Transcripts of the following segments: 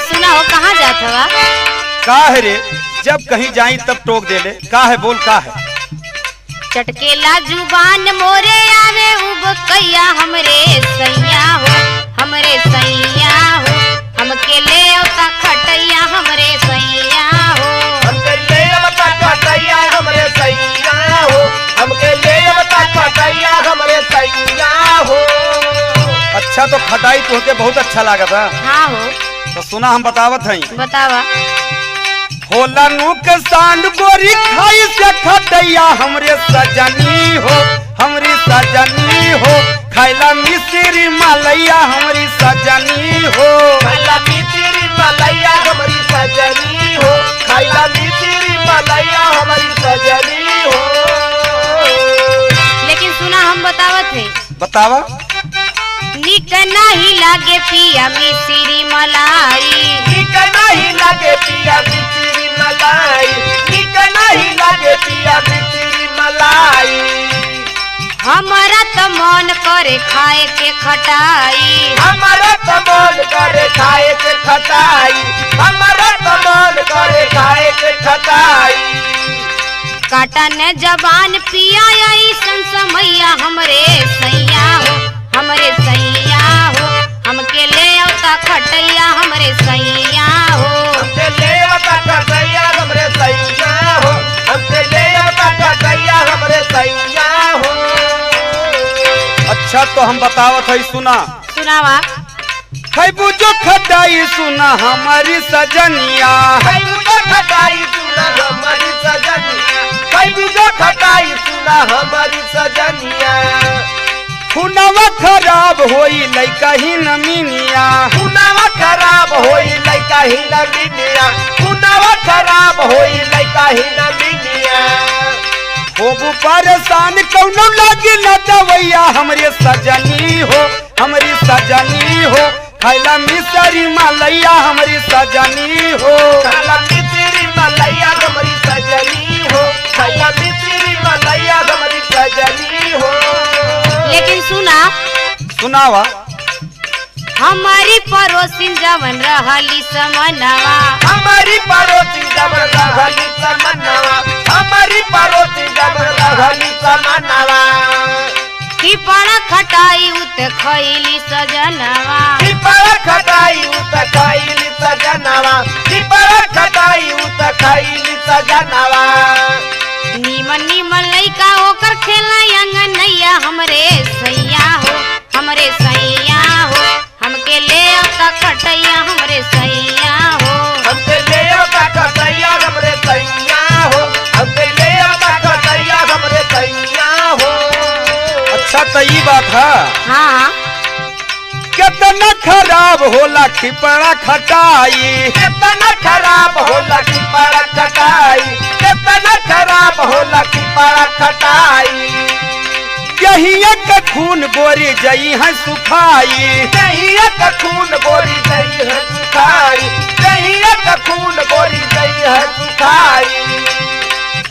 सुना हो कहाँ जात हवा? का है रे? जब कहीं जाई तब टोक दे ले। का है बोल का है? चटकेला जुबान मोरे आवे उब कैया हमरे सैया हो, हमरे सैया हो। हमके ले औता खटैया हमरे सैया हो, हमके ले औता खटैया हमरे सैया हो। हमके ले औता खटैया हमरे सैया हो। अच्छा तो खटाई तुहके बहुत अच्छा लागत है। हाँ हो। तो सुना हम बतावत हई। बतावा। होला नुकसान गोरी खाई से खटैया हमरे सजनी हो, हमरी सजनी हो। खैला मिश्री मलैया हमरी सजनी हो, खैला मिश्री मलैया हमरी सजनी हो। खैला मिश्री मलैया हमारी सजनी हो। लेकिन सुना हम बतावत है। बतावा। निक नहीं लागे पिया मिश्री मलाई, निक नहीं लागे पिया मिश्री मलाई। निक नहीं लागे पिया मिश्री मलाई। हमारा तो मन करे खाए के खटाई, हमारा तो मन करे खाए के खटाई। हमारा तो मन करे खाए के खटाई। काटा ने जबान पिया ऐसन समैया हमरे सैया हो, हमरे सैया हो। हमके ले औता खटैया हमरे सैया हो, हमके ले औता खटैया हमरे सैया हो। हमके ले औता खटैया हमरे सैया हो। अच्छा तो हम बतावत हई। सुना। सुनावा। खैबू जो खटाई सुना हमारी सजनिया। खैबू जो खटाई सुना हमारी सजनिया। खैबू जो खटाई सुना हमारी सजनिया। खुनावा खराब होई लइका ही नमीनिया। खुनावा खराब होई लइका ही नमीनिया। खुनावा खराब होई लइका ही नमीनिया। होबू परेशान कौनो लागी न दवैया हमरे सजनी हो, हमरी सजनी हो। खैला मिश्री मलैया हमरी सजनी हो, खैला मिश्री मलैया हमारी सजनी हो। खैला मिश्री मलैया हमारी सजनी हो। लेकिन सुना। सुनावा। हमारी पड़ोसिन जवन रहली समनवा, हमारी पड़ोसी जबर रहली समनवा। हमारी पड़ोसी जबर रहली समनवा। की पड़ा खटाई उत खैली सजनवा, की पड़ा खटाई उत खैली सजनवा। की पड़ा खटाई उत खैली सजनवा। नीमन नीमन लइका ओकर खेला अंगनैया हमरे सैया हो, हमरे सैया हो। हमके ले औता खटैया हमरे सैया हो, हमके ले औता खटैया हमरे सैया हो। हमके ले औता खटैया हमरे सैया हो। अच्छा तो ये बात है। हाँ। कितना खराब होला खिपड़ा खटाई। कितना खराब होला की पड़ा खटाई। कितना खराब होला की पड़ा खटाई। यही एक खून बोरी जई है सुखाई। नहीं एक खून बोरी गई है सुखाई। नहीं एक खून बोरी गई है सुखाई।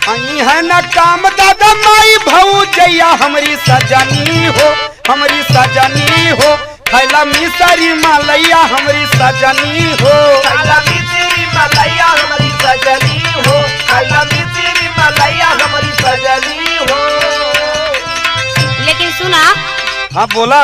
आई है न काम दादा माई भऊ जैया हमरी सजनी हो, हमरी सजनी हो। खैला मिश्री मलैया हमरी सजनी हो, खैला मिश्री मलैया हमारी सजनी हो। खैला मिश्री मलैया हमारी सजनी हो। लेकिन सुना। हाँ बोला।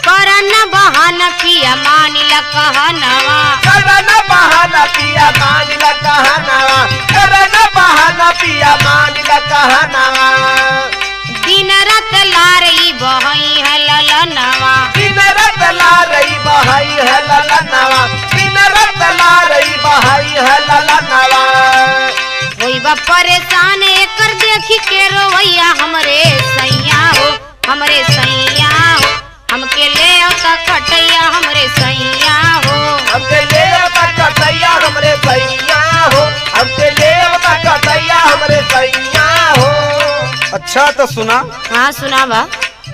करना बहाना पिया मानिला कहनवा, करना बहाना पिया मानिला कहनवा। करना बहाना पिया मानिला कहनवा। दिन रात लारई बहई है ललनवा, दिन रात ला रही बहाई है ललनवा। दिन रात ला रही बहाई है ललनवा। वही बा परेशान एकर देखी के रोवैया हमरे सैया हो, हमरे सैया हो। हमके ले औता खटैया हमरे सैया हो, हमके ले औता खटैया हमरे सैया हो। हमके ले औता खटैया हमरे सैया हो। अच्छा तो सुना। हाँ सुनावा।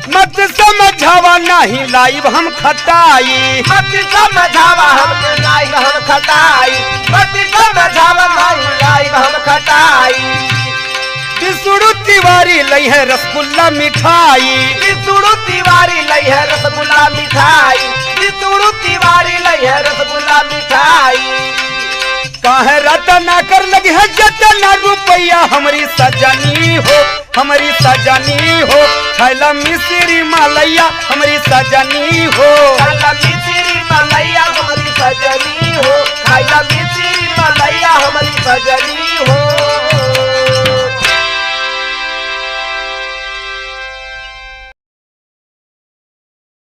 मत समझावा नहीं लाइव हम खटाई। मत समझावा हमके लाइव हम खटाई। मत समझावा नहीं लाइव हम खटाई। बिसुड़ू तिवारी लई है रसगुल्ला मिठाई। बिसुड़ू तिवारी लई है रसगुल्ला मिठाई। बिसुड़ू तिवारी लई है रसगुल्ला मिठाई। काहे रतना कर लगी है जतना रुपया हमारी सजनी हो, हमारी सजनी हो। खाइला मिश्री मलैया हमारी सजनी हो। खाइला मिश्री मलैया हमारी सजनी हो। खाइला मिश्री मलैया हमारी सजनी